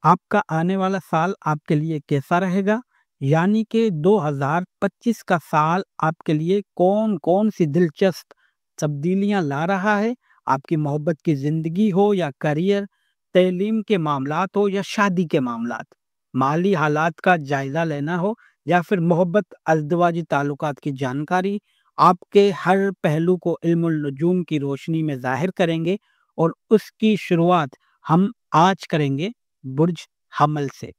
आपका आने वाला साल आपके लिए कैसा रहेगा, यानी कि 2025 का साल आपके लिए कौन कौन सी दिलचस्प तब्दीलियां ला रहा है। आपकी मोहब्बत की जिंदगी हो या करियर, तालीम के मामलात हो या शादी के मामलात, माली हालात का जायजा लेना हो या फिर मोहब्बत अज़दवाजी ताल्लुकात की जानकारी, आपके हर पहलू को इल्मुल नजूम की रोशनी में जाहिर करेंगे। और उसकी शुरुआत हम आज करेंगे बुर्ज हमल से।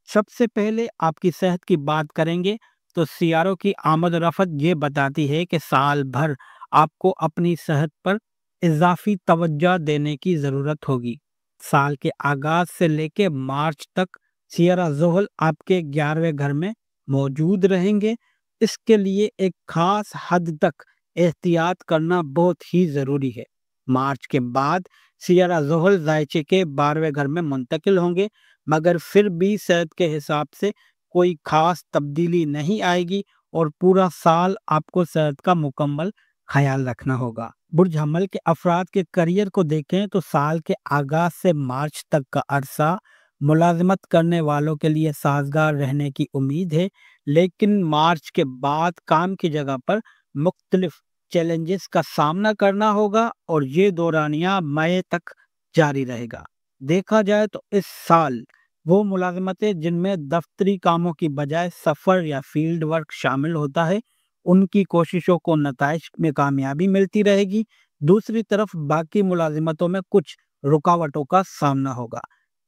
सबसे पहले आपकी सेहत की बात करेंगे तो सियारों की आमद रफत ये बताती है कि साल भर आपको अपनी सेहत पर इजाफी तवज्जो देने की ज़रूरत होगी। साल के आगाज से लेके मार्च तक सियारा ज़ोहल आपके 11वें घर में मौजूद रहेंगे। इसके लिए एक खास हद तक एहतियात करना बहुत ही ज़रूरी है। मार्च के बाद सियारा ज़ोहल जायचे के 12वें घर में मुंतकिल होंगे, मगर फिर भी सेहत के हिसाब से कोई खास तब्दीली नहीं आएगी और पूरा साल आपको सेहत का मुकम्मल ख्याल रखना होगा। बुर्ज हमल के अफराद के करियर को देखें तो साल के आगाज से मार्च तक का अरसा मुलाजमत करने वालों के लिए साजगार रहने की उम्मीद है, लेकिन मार्च के बाद काम की जगह पर मुख्तलिफ चैलेंजेस का सामना करना होगा और ये दौरानिया मई तक जारी रहेगा। देखा जाए तो इस साल वो मुलाजमतें जिनमें दफ्तरी कामों की बजाय सफ़र या फील्ड वर्क शामिल होता है, उनकी कोशिशों को नताइज में कामयाबी मिलती रहेगी। दूसरी तरफ बाकी मुलाजिमतों में कुछ रुकावटों का सामना होगा।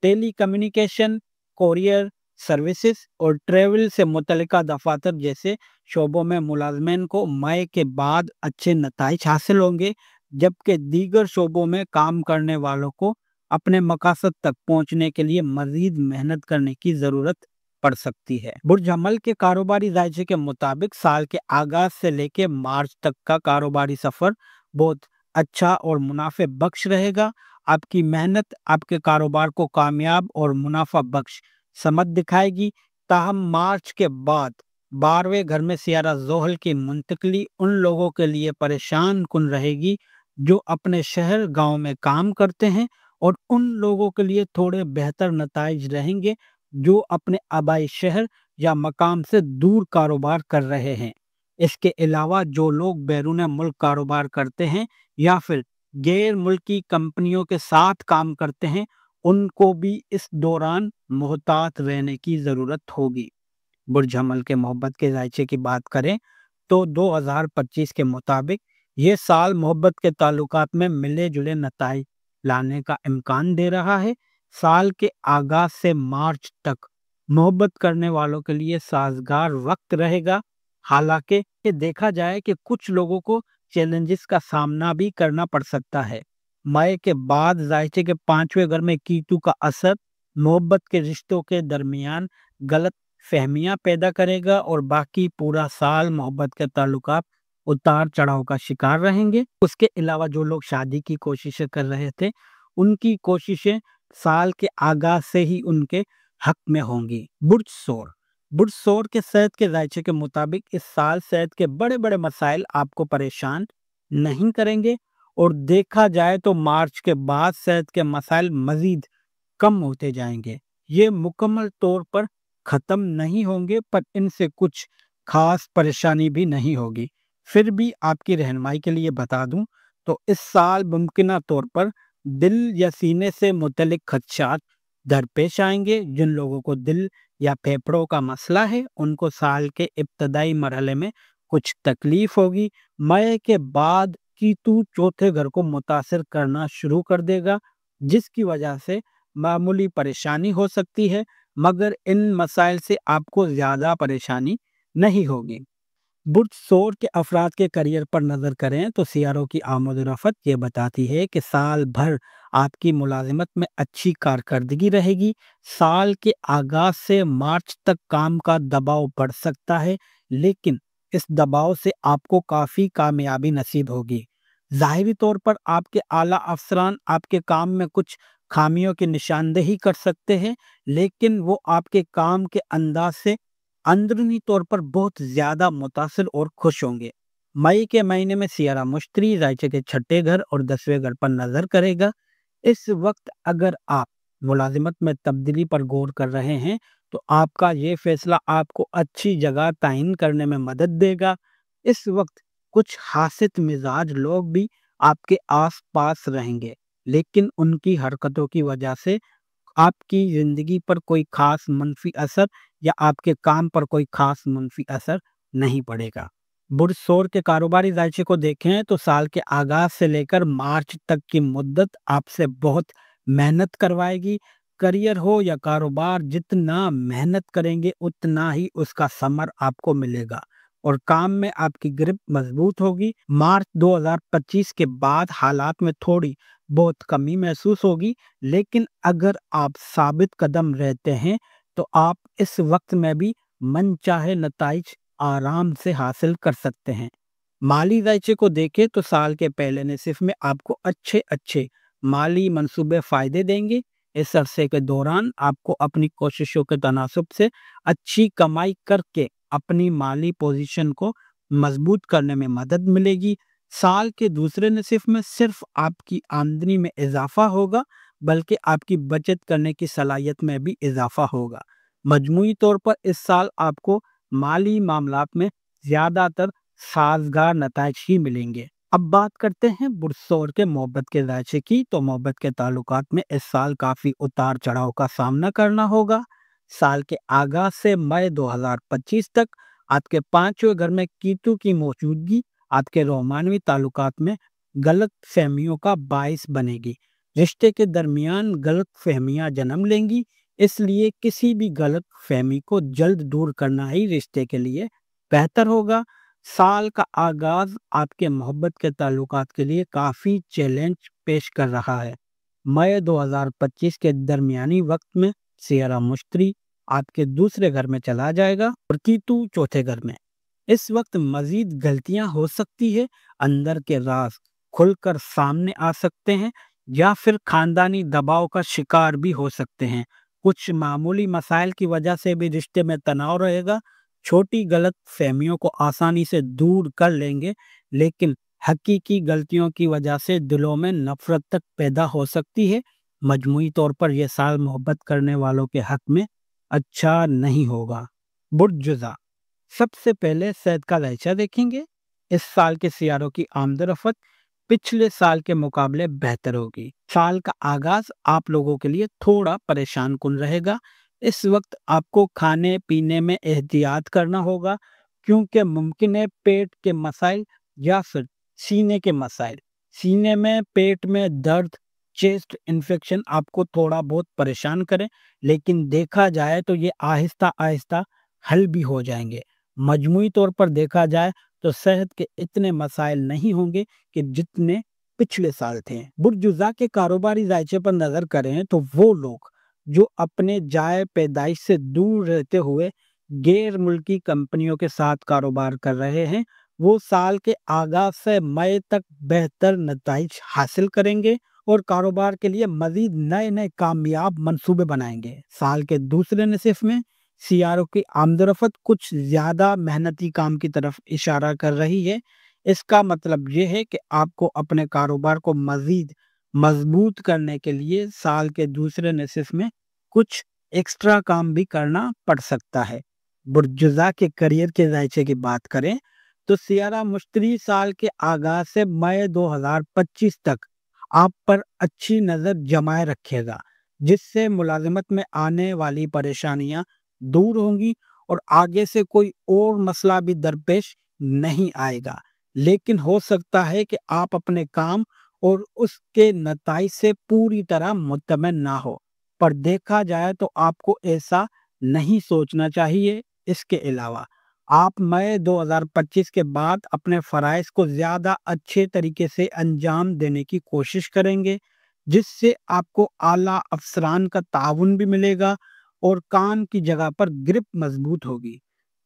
टेली कम्युनिकेशन, कोरियर सर्विसेज और ट्रेवल से मुतल्लिका दफातर जैसे शोबों में मुलाजमीन को मई के बाद अच्छे नताइज हासिल होंगे, जबकि दीगर शोबों में काम करने वालों को अपने मकासद तक पहुंचने के लिए मजीद मेहनत करने की जरूरत पड़ सकती है। बुर्ज हमल के कारोबारी जायजे के मुताबिक साल के आगाज से लेकर मार्च तक का कारोबारी सफर बहुत अच्छा और मुनाफे बख्श रहेगा। आपकी मेहनत आपके कारोबार को कामयाब और मुनाफा बख्श समत दिखाएगी। ताहम मार्च के बाद 12वें घर में सियारा ज़ोहल की मुंतकली उन लोगों के लिए परेशान कुन रहेगी जो अपने शहर गांव में काम करते हैं, और उन लोगों के लिए थोड़े बेहतर नताइज रहेंगे जो अपने आबाई शहर या मकाम से दूर कारोबार कर रहे हैं। इसके अलावा जो लोग बैरून मुल्क कारोबार करते हैं या फिर गैर मुल्की कंपनियों के साथ काम करते हैं, उनको भी इस दौरान मोहतात रहने की ज़रूरत होगी। बुर्ज हमल के मोहब्बत के जायचे की बात करें तो 2025 के मुताबिक ये साल मोहब्बत के ताल्लुकात में मिले जुले नताइज लाने का इम्कान दे रहा है। साल के आगाज से मार्च तक मोहब्बत करने वालों के लिए साजगार वक्त रहेगा। हालांकि ये देखा जाए कि कुछ लोगों को चैलेंजेस का सामना भी करना पड़ सकता है। मई के बाद जायचे के 5वें घर में कीतु का असर मोहब्बत के रिश्तों के दरमियान गलत फहमियां पैदा करेगा और बाकी पूरा साल मोहब्बत के ताल्लुकात उतार चढ़ाव का शिकार रहेंगे। उसके अलावा जो लोग शादी की कोशिशें कर रहे थे, उनकी कोशिशें साल के आगाज से ही उनके हक में होंगी। बुर्ज सौर के सेहत के जायचे के मुताबिक इस साल सेहत के बड़े बड़े मसाइल आपको परेशान नहीं करेंगे, और देखा जाए तो मार्च के बाद सेहत के मसाइल मजीद कम होते जाएंगे। ये मुकम्मल तौर पर खत्म नहीं होंगे, पर इनसे कुछ खास परेशानी भी नहीं होगी। फिर भी आपकी रहनुमाई के लिए बता दूं तो इस साल मुमकिना तौर पर दिल या सीने से मुतल्लिक खदशात दरपेश आएंगे। जिन लोगों को दिल या फेफड़ों का मसला है, उनको साल के इब्तदाई मरहले में कुछ तकलीफ होगी। मई के बाद कीतु चौथे घर को मुतासिर करना शुरू कर देगा, जिसकी वजह से मामूली परेशानी हो सकती है, मगर इन मसाइल से आपको ज्यादा परेशानी नहीं होगी। बुर्ज सौर के अफराद के करियर पर नजर करें तो सियारों की आमद रफत ये बताती है कि साल भर आपकी मुलाजिमत में अच्छी कारकर्दगी रहेगी। साल के आगाज से मार्च तक काम का दबाव बढ़ सकता है, लेकिन इस दबाव से आपको काफी कामयाबी नसीब होगी। जाहिरी तौर पर आपके आला अफसरान आपके काम में कुछ खामियों की निशानदेही कर सकते हैं, लेकिन वो आपके काम के अंदाज से अंदरूनी तौर पर बहुत ज्यादा मुतासिर और खुश होंगे। मई के महीने में सियारा मुश्तरी जायचे के 6ठे घर और 10वें घर पर नजर करेगा। इस वक्त अगर आप मुलाजिमत में तब्दीली पर गौर कर रहे हैं, तो आपका ये फैसला आपको अच्छी जगह तायीन करने में मदद देगा। इस वक्त कुछ हासिद मिजाज लोग भी आपके आस-पास रहेंगे, लेकिन उनकी हरकतों की वजह से आपकी ज़िंदगी पर कोई ख़ास मनफ़ी असर या आपके काम पर कोई ख़ास मनफ़ी असर नहीं पड़ेगा। बुरसोर के कारोबारी दायचे को देखें तो साल के आगाज़ से लेकर मार्च तक की मुद्दत आपसे बहुत मेहनत करवाएगी। करियर हो या कारोबार, जितना मेहनत करेंगे उतना ही उसका समर आपको मिलेगा और काम में आपकी ग्रिप मज़बूत होगी। मार्च 2025 के बाद हालात में थोड़ी बहुत कमी महसूस होगी, लेकिन अगर आप साबित कदम रहते हैं तो आप इस वक्त में भी मनचाहे नताइज आराम से हासिल कर सकते हैं। माली दायचे को देखें तो साल के पहले निसफ में आपको अच्छे अच्छे माली मंसूबे फायदे देंगे। इस अरसे के दौरान आपको अपनी कोशिशों के तनासब से अच्छी कमाई करके अपनी माली पोजीशन को मजबूत करने में मदद मिलेगी। साल के दूसरे निसफ में सिर्फ आपकी आमदनी में इजाफा होगा, बल्कि आपकी बचत करने की सलाहियत में भी इजाफा होगा। मजमूई तौर पर इस साल आपको माली मामलात में ज्यादातर साजगार नताइज ही मिलेंगे। अब बात करते हैं बुरसोर के मोहब्बत के दायचे की। तो मोहब्बत के ताल्लुकात में इस साल काफी उतार चढ़ाव का सामना करना होगा। साल के आगाज से मई 2025 तक आपके पांचवें घर में कीतु की मौजूदगी आपके रोमानवी ताल्लुकात में गलत फहमियों का बाइस बनेगी। रिश्ते के दरमियान गलत फहमियां जन्म लेंगी, इसलिए किसी भी गलत फहमी को जल्द दूर करना ही रिश्ते के लिए बेहतर होगा। साल का आगाज आपके मोहब्बत के ताल्लुकात के लिए काफी चैलेंज पेश कर रहा है। मई 2025 के दरमियानी वक्त में सियारा मुश्तरी आपके दूसरे घर में चला जाएगा और कीतु चौथे घर में। इस वक्त मजीद गलतियां हो सकती है, अंदर के राज खुलकर सामने आ सकते हैं या फिर खानदानी दबाव का शिकार भी हो सकते हैं। कुछ मामूली मसाइल की वजह से भी रिश्ते में तनाव रहेगा। छोटी गलत फहमियों को आसानी से दूर कर लेंगे, लेकिन हकीकी गलतियों की वजह से दिलों में नफरत तक पैदा हो सकती है। मजमूई तौर पर यह साल मोहब्बत करने वालों के हक में अच्छा नहीं होगा। बुर्ज जुज़ा, सबसे पहले सेहत का दायचा देखेंगे। इस साल के सियारों की आमदरफत पिछले साल के मुकाबले बेहतर होगी। साल का आगाज आप लोगों के लिए थोड़ा परेशान कुन रहेगा। इस वक्त आपको खाने पीने में एहतियात करना होगा, क्योंकि मुमकिन है पेट के मसाइल या फिर सीने के मसाइल, सीने में पेट में दर्द, चेस्ट इन्फेक्शन आपको थोड़ा बहुत परेशान करें, लेकिन देखा जाए तो ये आहिस्ता आहिस्ता हल भी हो जाएंगे। मजमूई तौर पर देखा जाए तो सेहत के इतने मसाइल नहीं होंगे कि जितने पिछले साल थे। बुर्जुज़ा के कारोबारी दायचे पर नजर करें तो वो लोग जो अपने जाए पैदाइश से दूर रहते हुए गैर मुल्की कंपनियों के साथ कारोबार कर रहे हैं, वो साल के आगाज से मई तक बेहतर नताइज हासिल करेंगे और कारोबार के लिए मजीद नए नए कामयाब मंसूबे बनाएंगे। साल के दूसरे निसफ में सीआरओ की आमदरफत कुछ ज्यादा मेहनती काम की तरफ इशारा कर रही है। इसका मतलब ये है कि आपको अपने कारोबार को मजीद मजबूत करने के लिए साल के दूसरे निसफ में कुछ एक्स्ट्रा काम भी करना पड़ सकता है। बुर्जुज़ा के करियर के दायचे की बात करें तो सियारा मुश्तरी साल के आगाज से मई 2025 तक आप पर अच्छी नजर जमाए रखेगा, जिससे मुलाजिमत में आने वाली परेशानियां दूर होंगी और आगे से कोई और मसला भी दरपेश नहीं आएगा। लेकिन हो सकता है कि आप अपने काम और उसके नताइज से पूरी तरह मुतमइन ना हो, पर देखा जाए तो आपको ऐसा नहीं सोचना चाहिए। इसके अलावा आप मई 2025 के बाद अपने फराइज को ज्यादा अच्छे तरीके से अंजाम देने की कोशिश करेंगे, जिससे आपको आला अफसरान का ताउन भी मिलेगा और काम की जगह पर ग्रिप मजबूत होगी।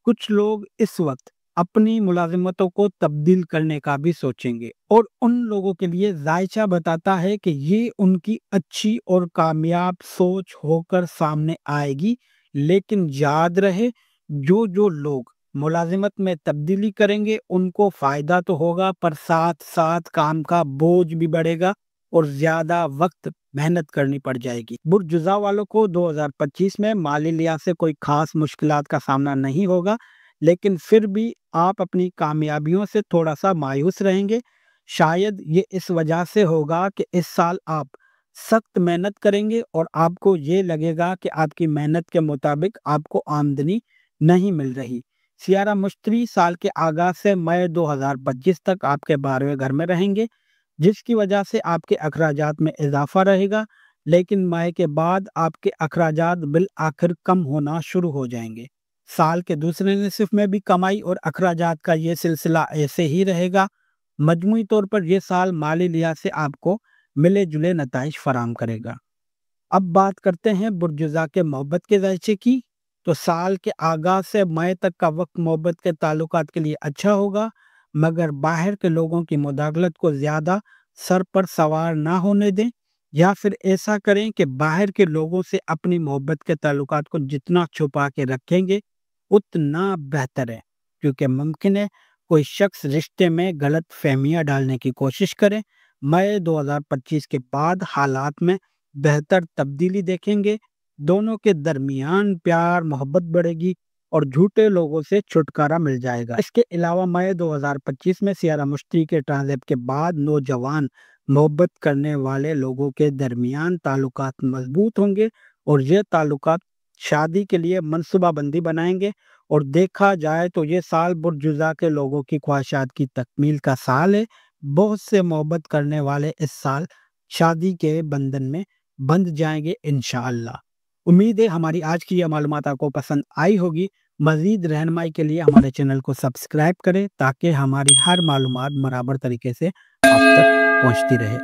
कुछ लोग इस वक्त अपनी मुलाजिमतों को तब्दील करने का भी सोचेंगे और उन लोगों के लिए जायचा बताता है कि ये उनकी अच्छी और कामयाब सोच होकर सामने आएगी। लेकिन याद रहे, जो जो लोग मुलाजिमत में तब्दीली करेंगे उनको फायदा तो होगा, पर साथ साथ काम का बोझ भी बढ़ेगा اور زیادہ وقت محنت کرنی پڑ جائے گی۔ برج جوزا والوں کو 2025 میں مالی لحاظ سے کوئی خاص مشکلات کا سامنا نہیں ہوگا، لیکن پھر بھی آپ اپنی کامیابیوں سے تھوڑا سا مایوس رہیں گے۔ شاید یہ اس وجہ سے ہوگا کہ اس سال آپ سخت محنت کریں گے اور آپ کو یہ لگے گا کہ آپ کی محنت کے مطابق آپ کو آمدنی نہیں مل رہی۔ سیارہ مشتری سال کے آغاز سے مئی 2025 تک آپ کے 12ویں گھر میں رہیں گے، جس کی وجہ سے آپ کے اخراجات میں اضافہ رہے گا، لیکن مئی کے بعد آپ کے اخراجات بالآخر کم ہونا شروع ہو جائیں گے۔ سال کے دوسرے نصف میں بھی کمائی اور اخراجات کا یہ سلسلہ ایسے ہی رہے گا۔ مجموعی طور پر یہ سال مالی لحاظ سے آپ کو ملے جلے نتائج فراہم کرے گا۔ اب بات کرتے ہیں برج جوزا کے محبت کے ذائچے کی۔ تو سال کے آغاز سے مئی تک کا وقت محبت کے تعلقات کے لیے اچھا ہوگا، مگر باہر کے لوگوں کی مداخلت کو زیادہ سر پر سوار نہ ہونے دیں، یا پھر ایسا کریں کہ باہر کے لوگوں سے اپنی محبت کے تعلقات کو جتنا چھپا کے رکھیں گے اتنا بہتر ہے، کیونکہ ممکن ہے کوئی شخص رشتے میں غلط فہمیاں ڈالنے کی کوشش کرے۔ مئی 2025 کے بعد حالات میں بہتر تبدیلی دیکھیں گے، دونوں کے درمیان پیار محبت بڑھے گی اور جھوٹے لوگوں سے چھٹکارا مل جائے گا۔ اس کے علاوہ مئی 2025 میں سیارہ مشتری کے ٹرانزٹ کے بعد نوجوان محبت کرنے والے لوگوں کے درمیان تعلقات مضبوط ہوں گے اور یہ تعلقات شادی کے لیے منصوبہ بندی بنائیں گے۔ اور دیکھا جائے تو یہ سال برج جوزا کے لوگوں کی خواہشات کی تکمیل کا سال ہے۔ بہت سے محبت کرنے والے اس سال شادی کے بندھن میں بندھ جائیں گے انشاءاللہ۔ امید ہے ہماری آج کی یہ معلومات آپ کو پسند آئی ہوگی۔ مزید رہنمائی کے لیے ہمارے چینل کو سبسکرائب کریں تاکہ ہماری ہر معلومات برابر طریقے سے آپ تک پہنچتی رہے۔